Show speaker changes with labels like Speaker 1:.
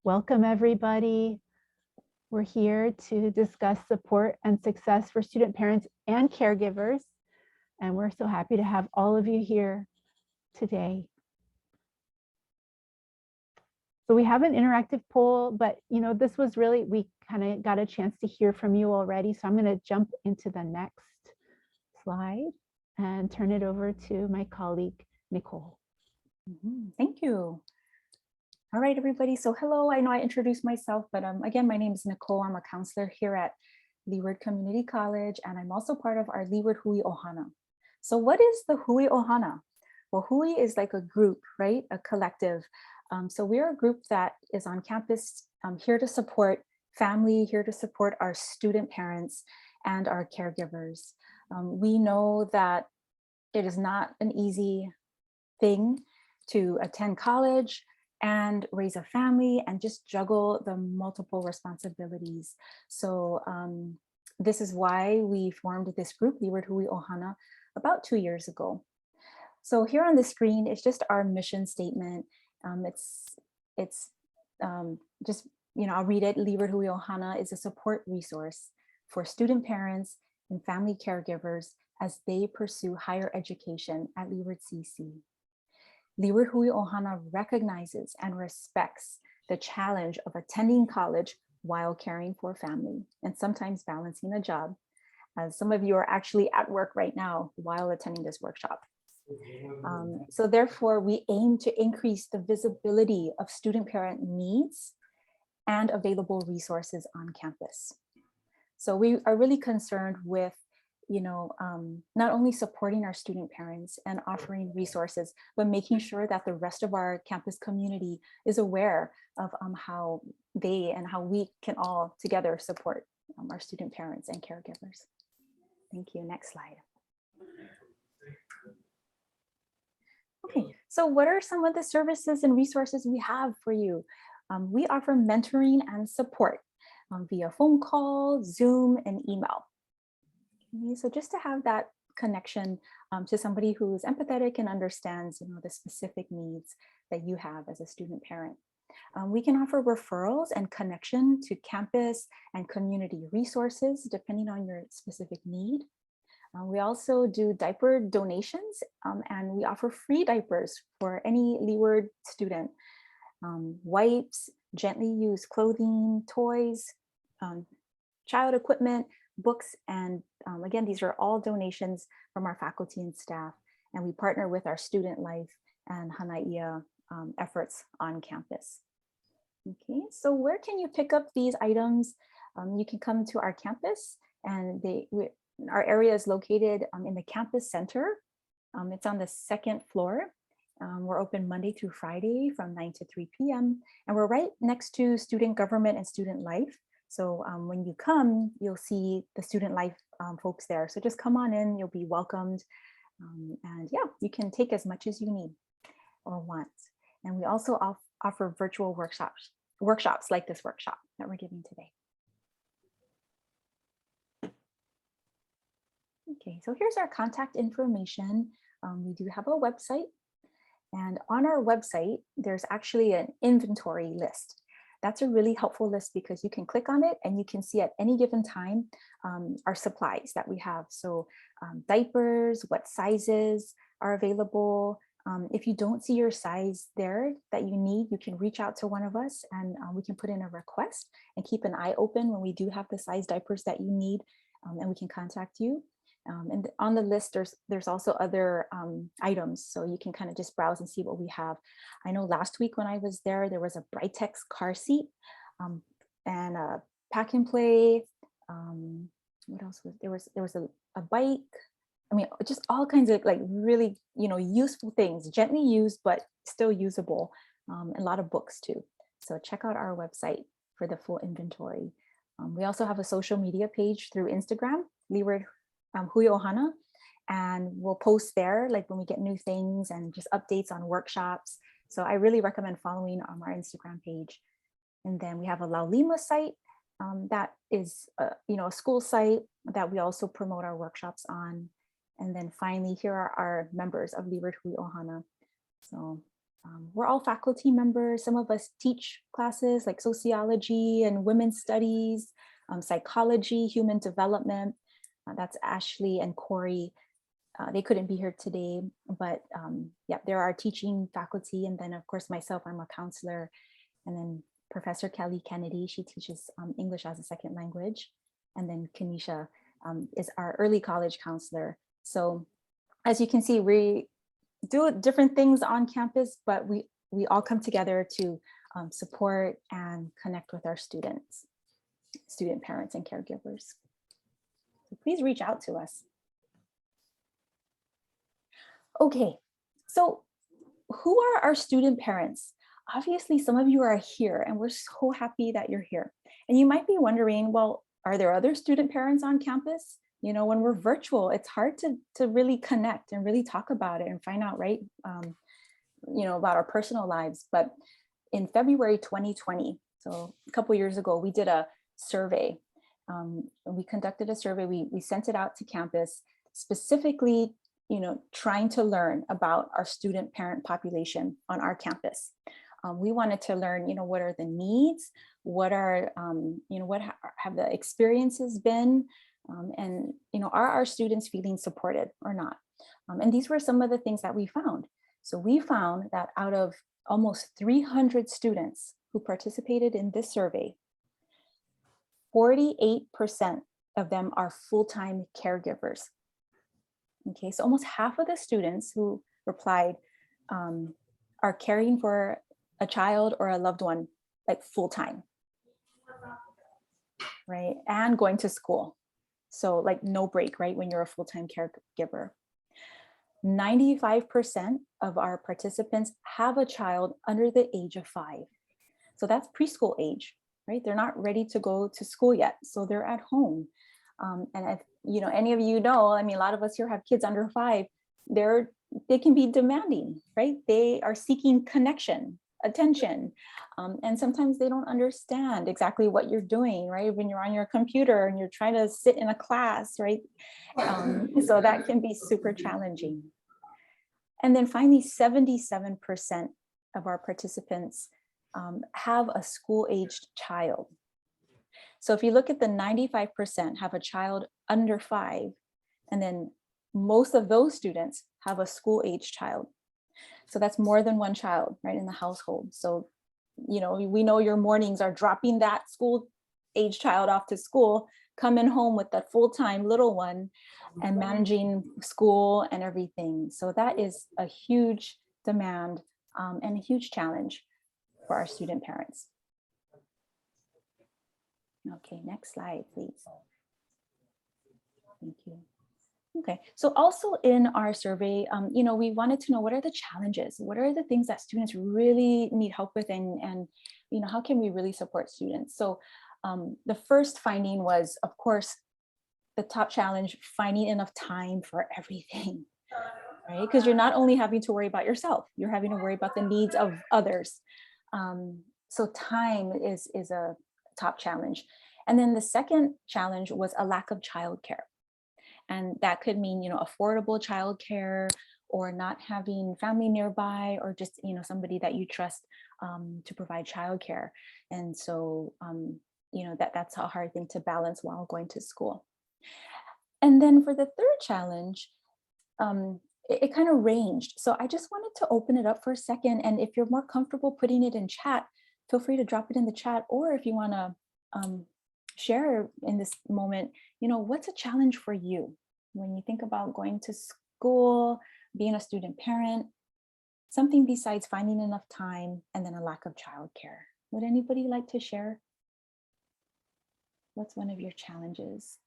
Speaker 1: Welcome, everybody. We're here to discuss support and success for student parents and caregivers. And we're so happy to have all of you here today. So we have an interactive poll, but this was really, we kind of got a chance to hear from you already. So I'm going to jump into the next slide and turn it over to my colleague, Nicole.
Speaker 2: Thank you. All right, everybody. So hello, I know I introduced myself, but again, my name is Nicole. I'm a counselor here at Leeward Community College, and I'm also part of our Leeward Hui Ohana. So what is the Hui Ohana? Well, Hui is like a group, right? A collective. So we're a group that is on campus here to support family, here to support our student parents and our caregivers. We know that it is not an easy thing to attend college and raise a family and just juggle the multiple responsibilities. So this is why we formed this group, Leeward Hui Ohana, about 2 years ago. So here on the screen is just our mission statement. I'll read it. Leeward Hui Ohana is a support resource for student parents and family caregivers as they pursue higher education at Leeward CC. Leeward Hui Ohana recognizes and respects the challenge of attending college while caring for family and sometimes balancing a job, as some of you are actually at work right now while attending this workshop. So therefore, we aim to increase the visibility of student parent needs and available resources on campus. So we are really concerned with not only supporting our student parents and offering resources, but making sure that the rest of our campus community is aware of how we can all together support our student parents and caregivers. Thank you. Next slide. Okay, so what are some of the services and resources we have for you? We offer mentoring and support via phone call, Zoom, and email. Okay, so just to have that connection to somebody who is empathetic and understands the specific needs that you have as a student parent. We can offer referrals and connection to campus and community resources depending on your specific need. We also do diaper donations and we offer free diapers for any Leeward student. Wipes, gently used clothing, toys, child equipment, books, and again, these are all donations from our faculty and staff, and we partner with our student life and Hanai'a efforts on campus. Okay, so where can you pick up these items? You can come to our campus, and our area is located in the campus center. It's on the 2nd floor. We're open Monday through Friday from 9 to 3 p.m. And we're right next to student government and student life. So when you come, you'll see the student life folks there. So just come on in, you'll be welcomed. And yeah, you can take as much as you need or want. And we also offer virtual workshops like this workshop that we're giving today. Okay, so here's our contact information. We do have a website, and on our website, there's actually an inventory list. That's a really helpful list because you can click on it and you can see at any given time our supplies that we have. So diapers, what sizes are available. If you don't see your size there that you need, you can reach out to one of us and we can put in a request and keep an eye open when we do have the size diapers that you need, and we can contact you. And on the list, there's also other items, so you can kind of just browse and see what we have. I know last week when I was there was a Britex car seat and a pack and play. What else was there? Was a bike. I mean, just all kinds of like really useful things, gently used but still usable. A lot of books too. So check out our website for the full inventory. We also have a social media page through Instagram, Leeward Hui Ohana, and we'll post there like when we get new things and just updates on workshops. So I really recommend following our Instagram page. And then we have a Laulima site that is a school site that we also promote our workshops on. And then finally, here are our members of Leeward Hui Ohana. So We're all faculty members. Some of us teach classes like sociology and women's studies, psychology, human development. That's Ashley and Corey. They couldn't be here today, but yeah, there are teaching faculty. And then of course, myself, I'm a counselor. And then Professor Kelly Kennedy, she teaches English as a second language. And then Kanisha is our early college counselor. So as you can see, we do different things on campus, but we all come together to support and connect with our students, student parents and caregivers. So please reach out to us. Okay, so who are our student parents? Obviously, some of you are here and we're so happy that you're here. And you might be wondering, well, are there other student parents on campus? You know, when we're virtual, it's hard to really connect and really talk about it and find out, right, you know, about our personal lives. But in February 2020, so a couple years ago, we did a survey. We conducted a survey. We sent it out to campus, specifically, you know, trying to learn about our student parent population on our campus. We wanted to learn, you know, what are the needs, what are, you know, what have the experiences been, and, you know, are our students feeling supported or not? And these were some of the things that we found. So we found that out of almost 300 students who participated in this survey, 48% of them are full-time caregivers. Okay, so almost half of the students who replied are caring for a child or a loved one, like full-time, right? And going to school. So like no break, right? When you're a full-time caregiver. 95% of our participants have a child under the age of 5. So that's preschool age, right? They're not ready to go to school yet. So they're at home. And if, you know, any of you know, I mean, a lot of us here have kids under 5, they can be demanding, right? They are seeking connection, attention. And sometimes they don't understand exactly what you're doing, right? When you're on your computer and you're trying to sit in a class, right? So that can be super challenging. And then finally, 77% of our participants have a school-aged child. So if you look at the 95% have a child under 5, and then most of those students have a school-aged child. So that's more than one child, right, in the household. So, you know, we know your mornings are dropping that school-aged child off to school, coming home with that full-time little one and managing school and everything. So that is a huge demand and a huge challenge for our student parents. Okay, next slide, please. Thank you. Okay, so also in our survey, you know, we wanted to know what are the challenges, what are the things that students really need help with, and you know, how can we really support students? So the first finding was, of course, the top challenge, finding enough time for everything, right? Because you're not only having to worry about yourself, you're having to worry about the needs of others. So time is a top challenge. And then the second challenge was a lack of childcare. And that could mean, you know, affordable childcare, or not having family nearby, or just, you know, somebody that you trust to provide childcare. And so, you know, that's a hard thing to balance while going to school. And then for the third challenge, it kind of ranged. So I just wanted to open it up for a second. And if you're more comfortable putting it in chat, feel free to drop it in the chat. Or if you want to share in this moment, you know, what's a challenge for you when you think about going to school, being a student parent, something besides finding enough time and then a lack of childcare? Would anybody like to share? What's one of your challenges?